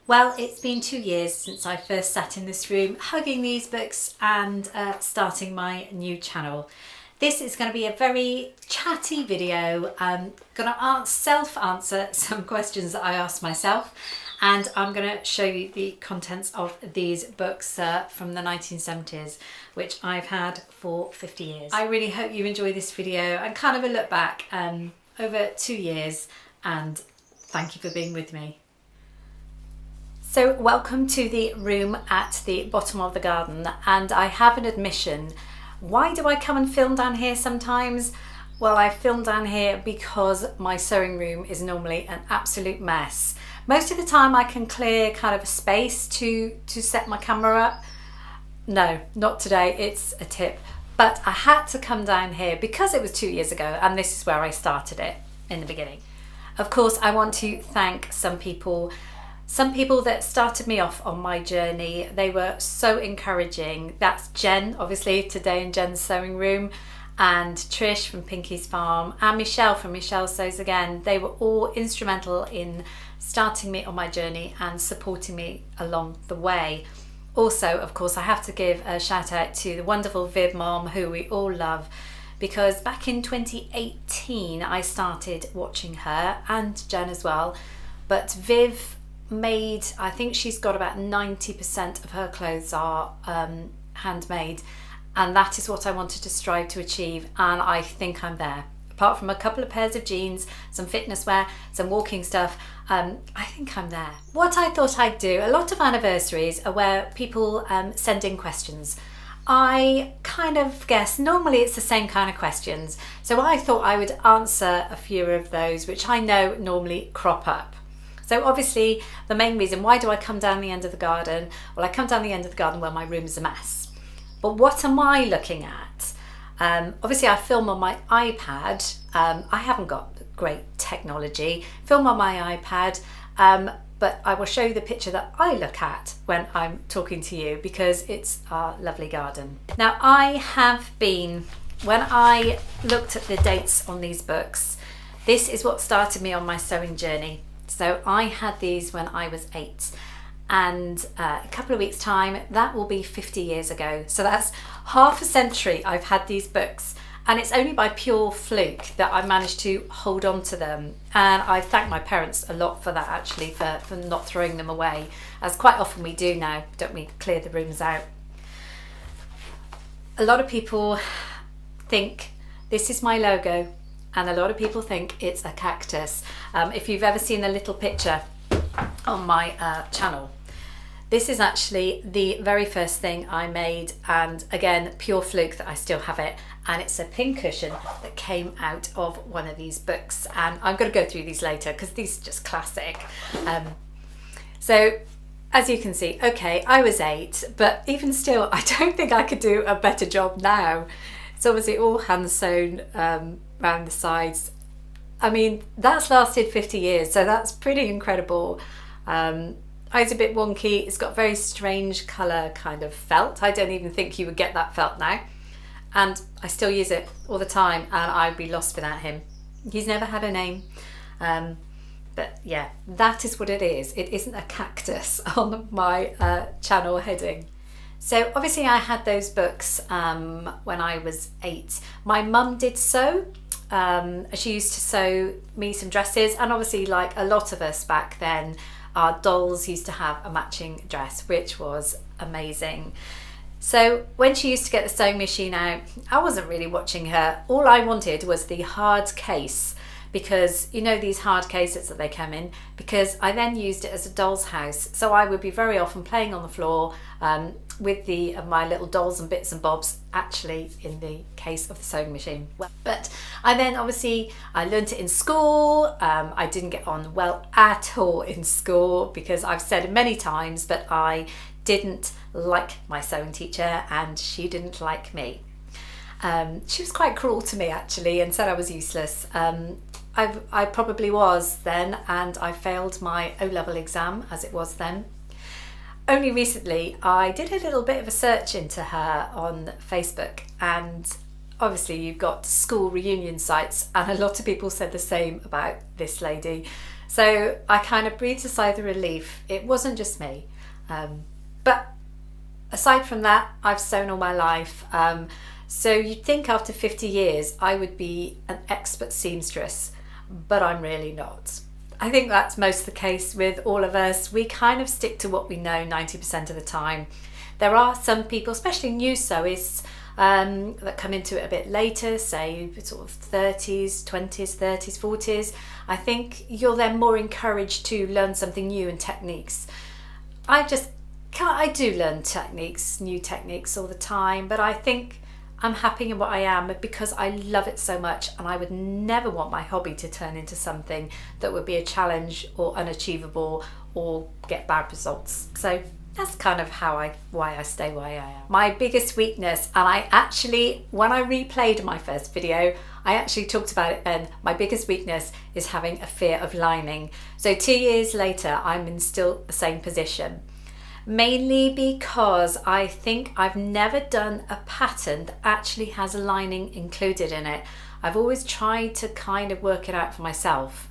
Well, it's been 2 years since I first sat in this room hugging these books and starting my new channel. This is going to be a very chatty video. I'm going to self-answer some questions that I asked myself, and I'm going to show you the contents of these books from the 1970s, which I've had for 50 years. I really hope you enjoy this video and kind of a look back over 2 years, and thank you for being with me. So welcome to the room at the bottom of the garden, and I have an admission. Why do I come and film down here sometimes? Well, I film down here because my sewing room is normally an absolute mess. Most of the time I can clear kind of a space to set my camera up. No, not today, it's a tip. But I had to come down here because it was 2 years ago, and this is where I started it in the beginning. Of course, I want to thank some people that started me off on my journey. They were so encouraging. That's Jen, obviously, today in Jen's sewing room, and Trish from Pinky's Farm, and Michelle from Michelle Sews Again. They were all instrumental in starting me on my journey and supporting me along the way. Also, of course, I have to give a shout out to the wonderful Viv Mom, who we all love, because back in 2018 I started watching her, and Jen as well. But Viv made, I think she's got about 90% of her clothes are handmade, and that is what I wanted to strive to achieve, and I think I'm there. Apart from a couple of pairs of jeans, some fitness wear, some walking stuff, I think I'm there. What I thought I'd do, a lot of anniversaries are where people send in questions. I kind of guess normally it's the same kind of questions, so I thought I would answer a few of those which I know normally crop up. So obviously the main reason, why do I come down the end of the garden? Well, I come down the end of the garden where my room is a mess. But what am I looking at? Obviously I film on my iPad. I haven't got great technology. Film on my iPad, but I will show you the picture that I look at when I'm talking to you, because it's our lovely garden. Now when I looked at the dates on these books, this is what started me on my sewing journey. So I had these when I was 8, and a couple of weeks time that will be 50 years ago. So that's half a century I've had these books, and it's only by pure fluke that I managed to hold on to them, and I thank my parents a lot for that, actually, for not throwing them away, as quite often we do now, don't we? Clear the rooms out. A lot of people think this is my logo, and a lot of people think it's a cactus. If you've ever seen the little picture on my channel, this is actually the very first thing I made, and again, pure fluke that I still have it, and it's a pin cushion that came out of one of these books, and I'm going to go through these later because these are just classic. So as you can see, okay, I was 8, but even still I don't think I could do a better job now. It's obviously all hand sewn around the sides. I mean, that's lasted 50 years, so that's pretty incredible. It's a bit wonky. It's got very strange colour kind of felt. I don't even think you would get that felt now. And I still use it all the time, and I'd be lost without him. He's never had a name. But yeah, that is what it is. It isn't a cactus on my channel heading. So obviously I had those books when I was 8. My mum did sew. She used to sew me some dresses, and obviously, like a lot of us back then, our dolls used to have a matching dress, which was amazing. So when she used to get the sewing machine out, I wasn't really watching her. All I wanted was the hard case, because you know these hard cases that they come in, because I then used it as a doll's house. So I would be very often playing on the floor with my little dolls and bits and bobs, actually in the case of the sewing machine. But I then obviously I learnt it in school. I didn't get on well at all in school, because I've said it many times, but I didn't like my sewing teacher and she didn't like me. She was quite cruel to me, actually, and said I was useless. I probably was then, and I failed my O-level exam, as it was then. Only recently I did a little bit of a search into her on Facebook, and obviously you've got school reunion sites, and a lot of people said the same about this lady. So I kind of breathed a sigh of relief. It wasn't just me. But aside from that, I've sewn all my life. So you'd think after 50 years I would be an expert seamstress, but I'm really not. I think that's most the case with all of us. We kind of stick to what we know 90% of the time. There are some people, especially new sewists, that come into it a bit later, say sort of 30s, 20s, 30s, 40s. I think you're then more encouraged to learn something new and techniques. I do learn techniques, new techniques all the time, but I think I'm happy in what I am because I love it so much, and I would never want my hobby to turn into something that would be a challenge or unachievable or get bad results. So that's kind of why I stay where I am. My biggest weakness, and when I replayed my first video, I actually talked about it then. My biggest weakness is having a fear of lining. So 2 years later, I'm in still the same position. Mainly because I think I've never done a pattern that actually has a lining included in it. I've always tried to kind of work it out for myself.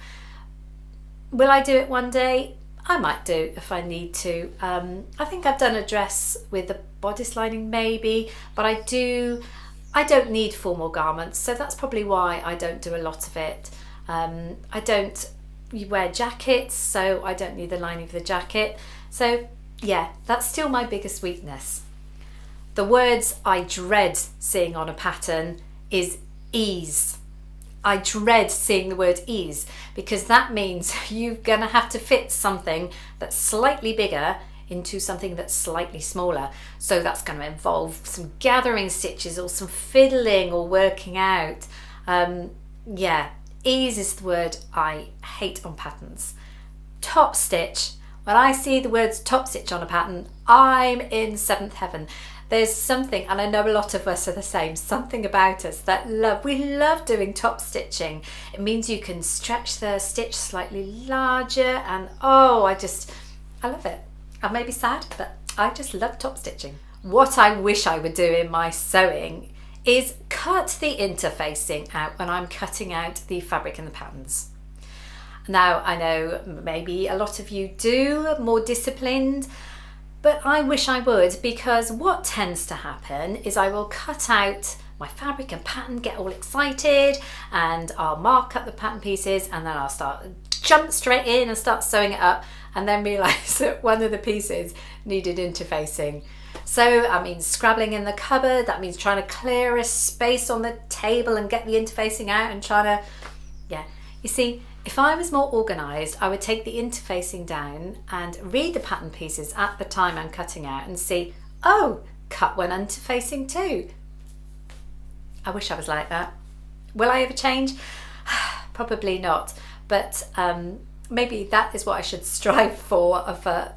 Will I do it one day? I might do if I need to. I think I've done a dress with a bodice lining maybe, but I don't need formal garments, so that's probably why I don't do a lot of it. I don't wear jackets, so I don't need the lining for the jacket. So yeah, that's still my biggest weakness. The words I dread seeing on a pattern is ease. I dread seeing the word ease because that means you're going to have to fit something that's slightly bigger into something that's slightly smaller. So that's going to involve some gathering stitches or some fiddling or working out. Yeah, ease is the word I hate on patterns. Top stitch. When I see the words top stitch on a pattern, I'm in seventh heaven. There's something, and I know a lot of us are the same, something about us that we love doing top stitching. It means you can stretch the stitch slightly larger, and I love it. I may be sad, but I just love top stitching. What I wish I would do in my sewing is cut the interfacing out when I'm cutting out the fabric and the patterns. Now, I know maybe a lot of you do, more disciplined, but I wish I would, because what tends to happen is I will cut out my fabric and pattern, get all excited, and I'll mark up the pattern pieces, and then I'll jump straight in and start sewing it up, and then realise that one of the pieces needed interfacing. So that means scrabbling in the cupboard, that means trying to clear a space on the table and get the interfacing out and trying to, you see, if I was more organised, I would take the interfacing down and read the pattern pieces at the time I'm cutting out and see, cut one interfacing too. I wish I was like that. Will I ever change? Probably not, but maybe that is what I should strive for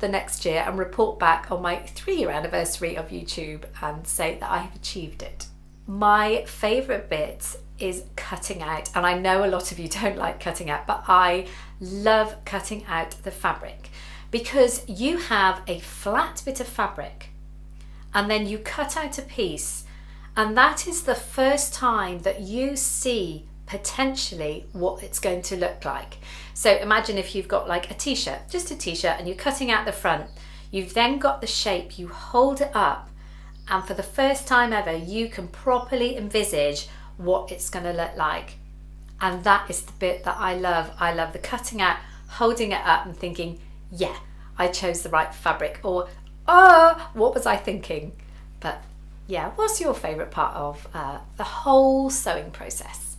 the next year and report back on my 3-year anniversary of YouTube and say that I have achieved it. My favourite bit is cutting out, and I know a lot of you don't like cutting out, but I love cutting out the fabric, because you have a flat bit of fabric and then you cut out a piece, and that is the first time that you see potentially what it's going to look like. So imagine if you've got like a t-shirt, just a t-shirt, and you're cutting out the front, you've then got the shape, you hold it up, and for the first time ever you can properly envisage what it's going to look like. And that is the bit that I love. I love the cutting out, holding it up and thinking, yeah, I chose the right fabric, or what was I thinking? But yeah, what's your favourite part of the whole sewing process?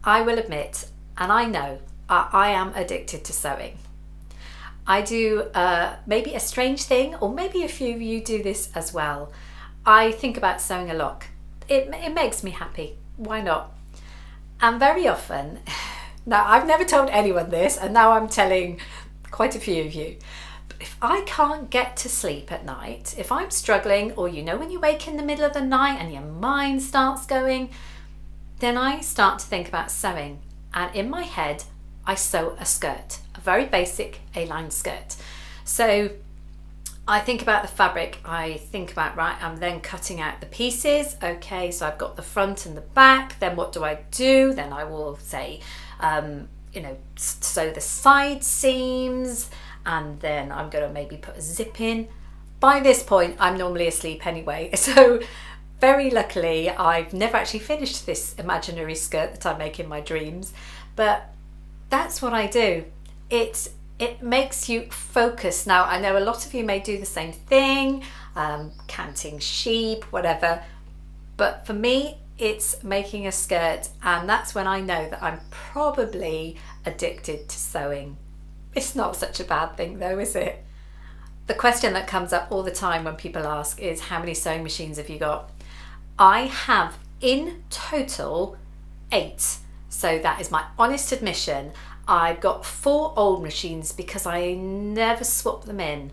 I will admit, and I know, I am addicted to sewing. I do maybe a strange thing, or maybe a few of you do this as well. I think about sewing a lot. It makes me happy. Why not? And very often, now I've never told anyone this, and now I'm telling quite a few of you, but if I can't get to sleep at night, if I'm struggling, or when you wake in the middle of the night and your mind starts going, then I start to think about sewing. And in my head, I sew a skirt, a very basic A-line skirt. So I think about the fabric, I think about, right, I'm then cutting out the pieces. Okay, so I've got the front and the back, then what do? Then I will say, you know, sew the side seams, and then I'm going to maybe put a zip in. By this point, I'm normally asleep anyway, so very luckily I've never actually finished this imaginary skirt that I make in my dreams, but that's what I do. It makes you focus. Now, I know a lot of you may do the same thing, canting sheep, whatever, but for me, it's making a skirt, and that's when I know that I'm probably addicted to sewing. It's not such a bad thing though, is it? The question that comes up all the time when people ask is, how many sewing machines have you got? I have in total 8. So that is my honest admission. I've got 4 old machines because I never swap them in.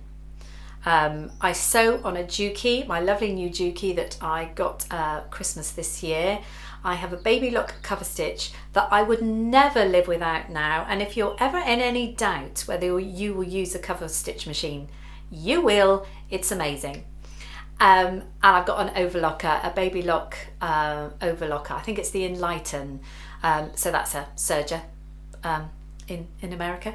I sew on a Juki, my lovely new Juki that I got Christmas this year. I have a baby lock cover stitch that I would never live without now. And if you're ever in any doubt whether you will use a cover stitch machine, you will. It's amazing. And I've got an overlocker, a baby lock overlocker. I think it's the Enlighten. So that's a serger in America.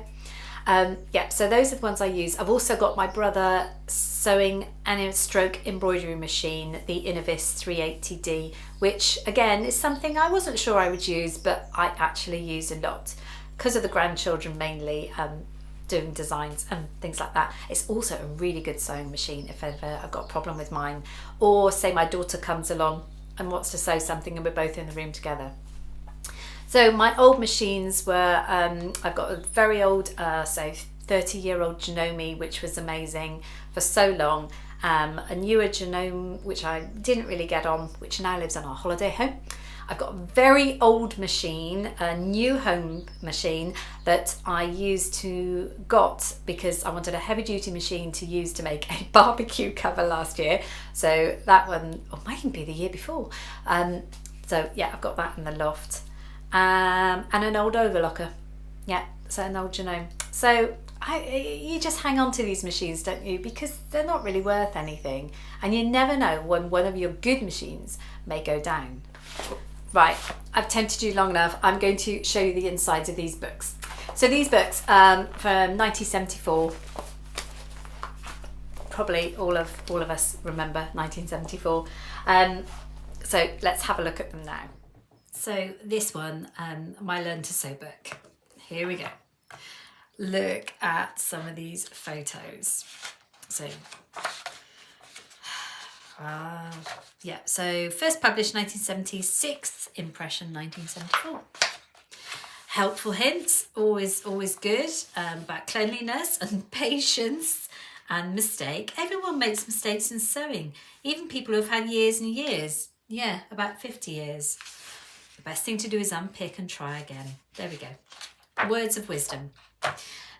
Yeah, so those are the ones I use. I've also got my brother sewing and stroke embroidery machine, the Innovis 380D, which again is something I wasn't sure I would use, but I actually use a lot because of the grandchildren mainly, doing designs and things like that. It's also a really good sewing machine if ever I've got a problem with mine, or say my daughter comes along and wants to sew something and we're both in the room together. So my old machines were, I've got a very old, so 30-year-old Janome, which was amazing for so long. A newer Janome, which I didn't really get on, which now lives in our holiday home. I've got a very old machine, a new home machine that I got because I wanted a heavy duty machine to use to make a barbecue cover last year. So that one, or might even be the year before. So yeah, I've got that in the loft. And an old overlocker. Yeah, so an old Janome. So you just hang on to these machines, don't you? Because they're not really worth anything. And you never know when one of your good machines may go down. Right, I've tended to do long enough. I'm going to show you the insides of these books. So these books from 1974. Probably all of us remember 1974. So let's have a look at them now. So this one, my Learn to Sew book. Here we go. Look at some of these photos. So, yeah, so first published 1976, impression 1974. Helpful hints, always good, about cleanliness and patience and mistake. Everyone makes mistakes in sewing, even people who've had years and years. Yeah, about 50 years. The best thing to do is unpick and try again. There we go. Words of wisdom.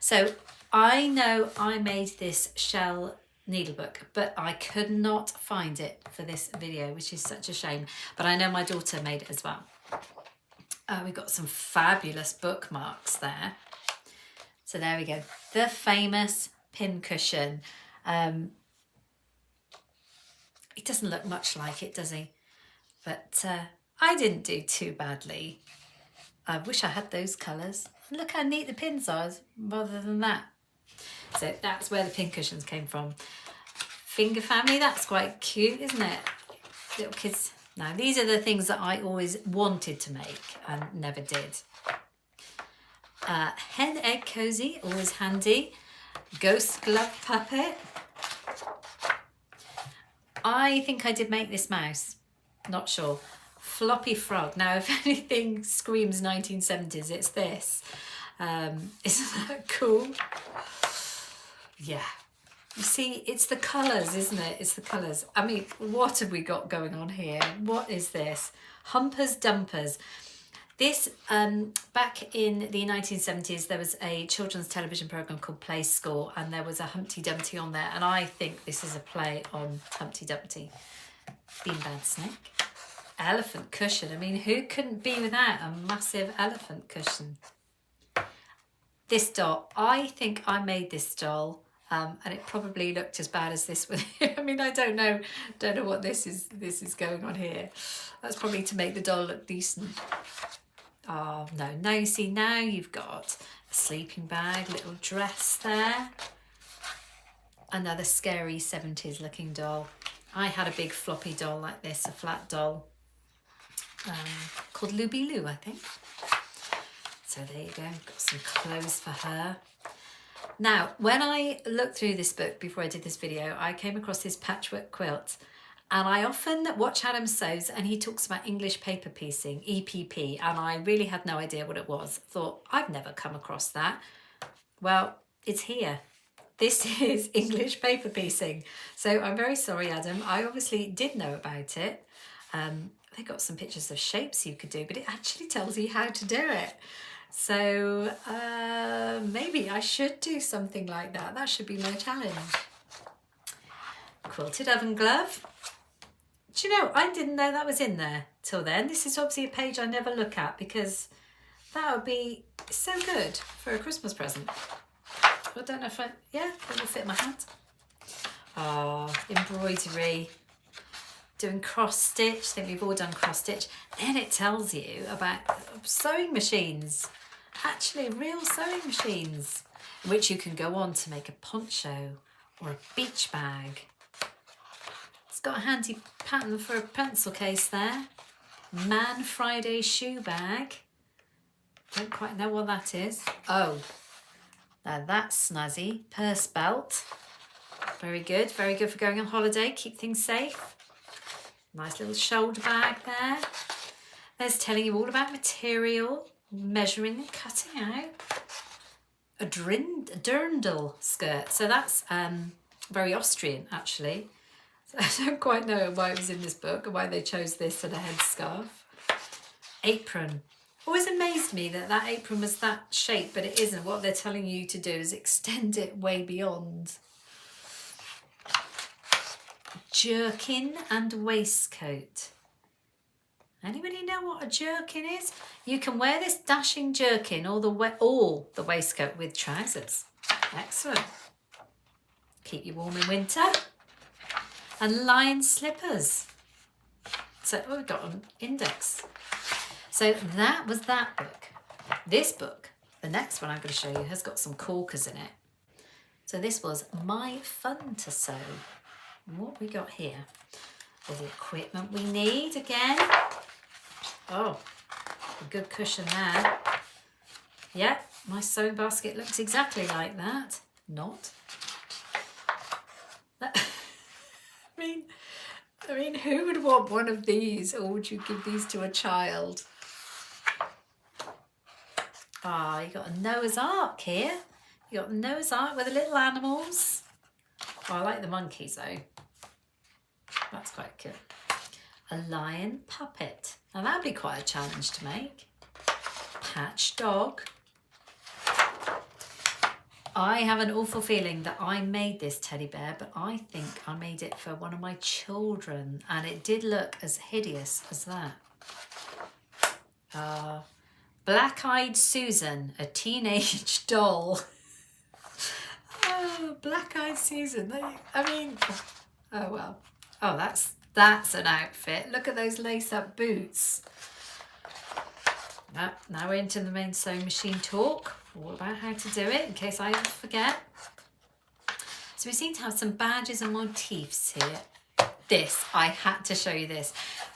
So I know I made this shell needlebook, but I could not find it for this video, which is such a shame. But I know my daughter made it as well. We've got some fabulous bookmarks there. So there we go. The famous pin cushion. He doesn't look much like it, does he? But I didn't do too badly. I wish I had those colours. Look how neat the pins are rather than that. So that's where the pin cushions came from. Finger family, that's quite cute, isn't it? Little kids. Now, these are the things that I always wanted to make and never did. Hen egg cozy, always handy. Ghost glove puppet. I think I did make this mouse. Not sure. Floppy frog. Now, if anything screams 1970s, it's this. Isn't that cool? Yeah. You see, it's the colours, isn't it? It's the colours. I mean, what have we got going on here? What is this? Humpers Dumpers. This, back in the 1970s, there was a children's television programme called Play School, and there was a Humpty Dumpty on there, and I think this is a play on Humpty Dumpty. Beanbag Snake. Elephant cushion. I mean, who couldn't be without a massive elephant cushion? This doll, I think I made this doll, and it probably looked as bad as this with I mean, I don't know what this is going on here. That's probably to make the doll look decent. Oh no, now you see, now you've got a sleeping bag, little dress there. Another scary 70s looking doll. I had a big floppy doll like this, a flat doll, called Luby Lou, I think. So there you go, got some clothes for her. Now, when I looked through this book before I did this video, I came across this patchwork quilt, and I often watch Adam Sews and he talks about English paper piecing, EPP, and I really had no idea what it was. Thought, I've never come across that. Well, it's here. This is English paper piecing. So I'm very sorry, Adam. I obviously did know about it. They got some pictures of shapes you could do, but it actually tells you how to do it. So maybe I should do something like that. That should be my challenge. Quilted oven glove. Do you know, I didn't know that was in there till then. This is obviously a page I never look at because that would be so good for a Christmas present. I don't know if yeah, it will fit my hand. Oh, embroidery. Doing cross stitch. I think we've all done cross stitch. Then it tells you about sewing machines. Actually, real sewing machines, which you can go on to make a poncho or a beach bag. It's got a handy pattern for a pencil case there. Man Friday shoe bag. Don't quite know what that is. Oh, now that's snazzy. Purse belt. Very good for going on holiday. Keep things safe. Nice little shoulder bag there. There's telling you all about material, measuring and cutting out. A dirndl skirt. So that's very Austrian, actually. So I don't quite know why it was in this book and why they chose this and a headscarf. Apron. Always amazed me that that apron was that shape, but it isn't. What they're telling you to do is extend it way beyond. Jerkin and waistcoat. Anybody know what a jerkin is? You can wear this dashing jerkin or the waistcoat with trousers. Excellent. Keep you warm in winter. And lion slippers. So we've got an index. So that was that book. This book, the next one I'm going to show you, has got some corkers in it. So this was My Fun to Sew. And what we got here? All the equipment we need again. Oh, a good cushion there. Yeah, my sewing basket looks exactly like that. Not. I mean, who would want one of these, or would you give these to a child? Ah, you got a Noah's Ark here. You got Noah's Ark with the little animals. Oh, I like the monkeys though. That's quite cool. A lion puppet. Now that'd be quite a challenge to make. Patch dog. I have an awful feeling that I made this teddy bear, but I think I made it for one of my children, and it did look as hideous as that. Black-eyed Susan, a teenage doll. Oh, Black-eyed Susan. I mean, oh well. Oh, that's an outfit. Look at those lace-up boots. Now we're into the main sewing machine talk. All about how to do it, in case I forget. So we seem to have some badges and motifs here. This, I had to show you this.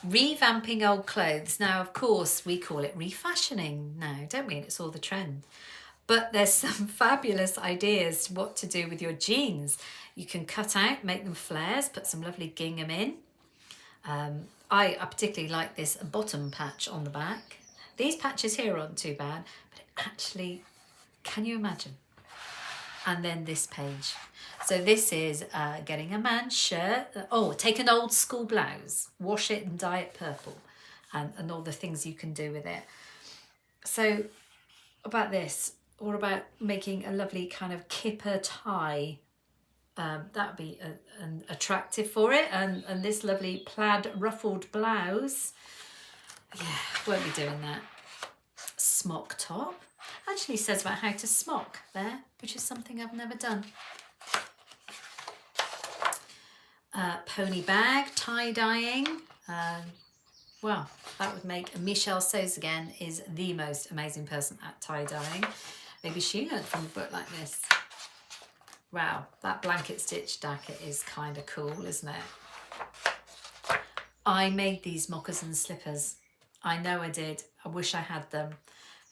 Revamping old clothes. Now, of course, we call it refashioning now, don't we? And it's all the trend. But there's some fabulous ideas what to do with your jeans. You can cut out, make them flares, put some lovely gingham in. I particularly like this bottom patch on the back. These patches here aren't too bad, but it actually, can you imagine? And then this page. So this is getting a man's shirt. Oh, take an old school blouse, wash it and dye it purple, and all the things you can do with it. So about this, or about making a lovely kind of kipper tie. That would be an attractive for it. And this lovely plaid ruffled blouse. Yeah, won't be doing that. Smock top. Actually says about how to smock there, which is something I've never done. Pony bag, tie-dyeing. Well, that would make Michelle Sews again is the most amazing person at tie-dyeing. Maybe she learned from a book like this. Wow, that blanket stitch jacket is kind of cool, isn't it? I made these moccasin slippers. I know I did. I wish I had them.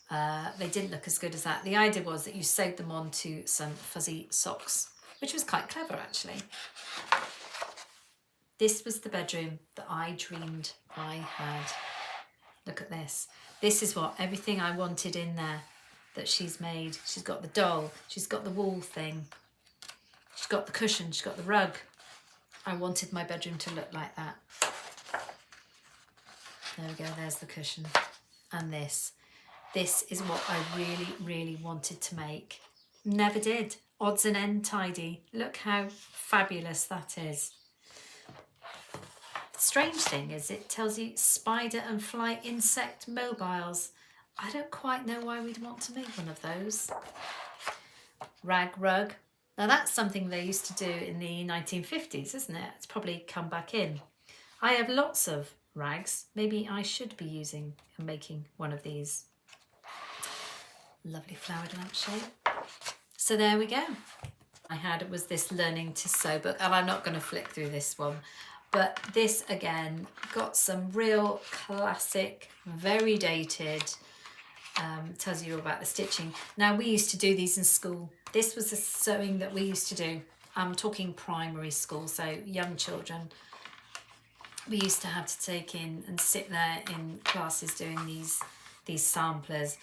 They didn't look as good as that. The idea was that you sewed them onto some fuzzy socks, which was quite clever actually. This was the bedroom that I dreamed I had. Look at this. This is what everything I wanted in there that she's made. She's got the doll, she's got the wall thing, she's got the cushion, she's got the rug. I wanted my bedroom to look like that. There we go, there's the cushion. And this is what I really, really wanted to make. Never did. Odds and end tidy. Look how fabulous that is. The strange thing is it tells you spider and fly insect mobiles. I don't quite know why we'd want to make one of those. Rag rug. Now that's something they used to do in the 1950s, isn't it? It's probably come back in. I have lots of rags. Maybe I should be using and making one of these. Lovely flowered lampshade. So there we go. I had was this learning to sew book, and I'm not going to flick through this one, but this again got some real classic, very dated, tells you all about the stitching. Now we used to do these in school. This was the sewing that we used to do. I'm talking primary school, so young children. We used to have to take in and sit there in classes doing these samplers.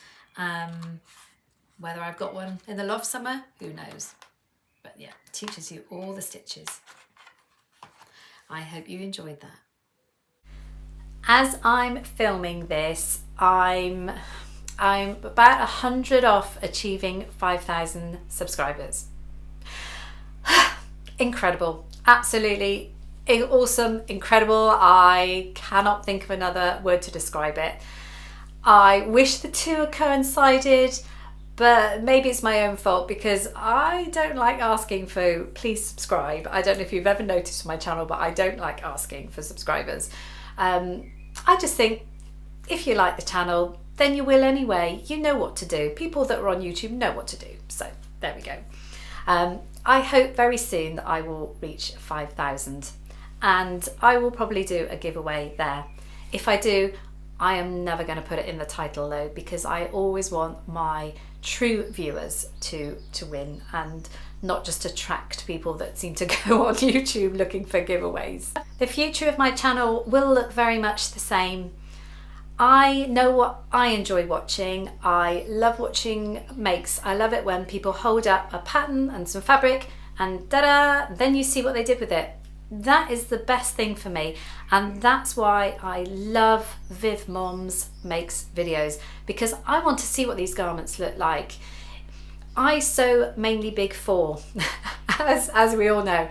Whether I've got one in the loft somewhere, who knows? But yeah, it teaches you all the stitches. I hope you enjoyed that. As I'm filming this, I'm about 100 off achieving 5,000 subscribers. Incredible, absolutely awesome, incredible. I cannot think of another word to describe it. I wish the two had coincided, but maybe it's my own fault because I don't like asking for please subscribe. I don't know if you've ever noticed on my channel, but I don't like asking for subscribers. I just think if you like the channel, then you will anyway. You know what to do. People that are on YouTube know what to do. So there we go. I hope very soon that I will reach 5,000 and I will probably do a giveaway there. If I do, I am never going to put it in the title though, because I always want my true viewers to win and not just attract people that seem to go on YouTube looking for giveaways. The future of my channel will look very much the same. I know what I enjoy watching. I love watching makes. I love it when people hold up a pattern and some fabric and da-da, then you see what they did with it. That is the best thing for me, and that's why I love Viv Moms Makes videos, because I want to see what these garments look like. I sew mainly big four, as we all know.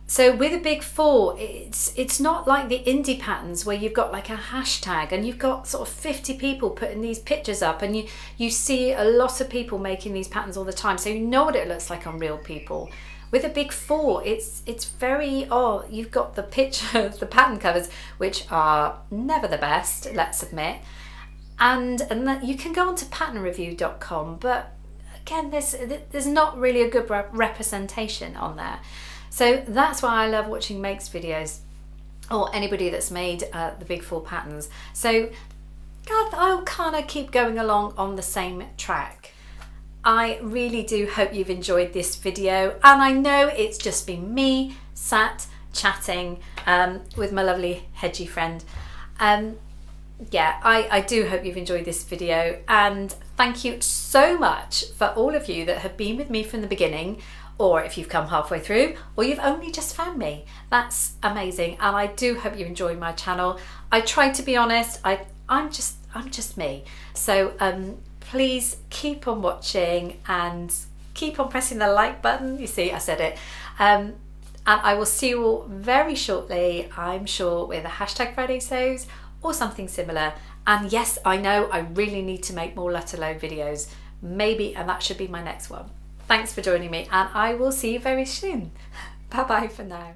So with a big four, it's not like the indie patterns where you've got like a hashtag and you've got sort of 50 people putting these pictures up, and you see a lot of people making these patterns all the time, so you know what it looks like on real people. With a big four, it's very, you've got the pictures, the pattern covers, which are never the best, let's admit. And that you can go onto patternreview.com, but again, there's not really a good representation on there. So that's why I love watching makes videos, or anybody that's made the big four patterns. So God, I'll kind of keep going along on the same track. I really do hope you've enjoyed this video, and I know it's just been me sat chatting with my lovely hedgy friend. Yeah, I do hope you've enjoyed this video, and thank you so much for all of you that have been with me from the beginning, or if you've come halfway through, or you've only just found me. That's amazing, and I do hope you enjoy my channel. I try to be honest. I'm just me. So please keep on watching and keep on pressing the like button. You see, I said it. And I will see you all very shortly, I'm sure, with a hashtag Friday Sews or something similar. And yes, I know I really need to make more let alone videos, maybe, and that should be my next one. Thanks for joining me, and I will see you very soon. Bye bye for now.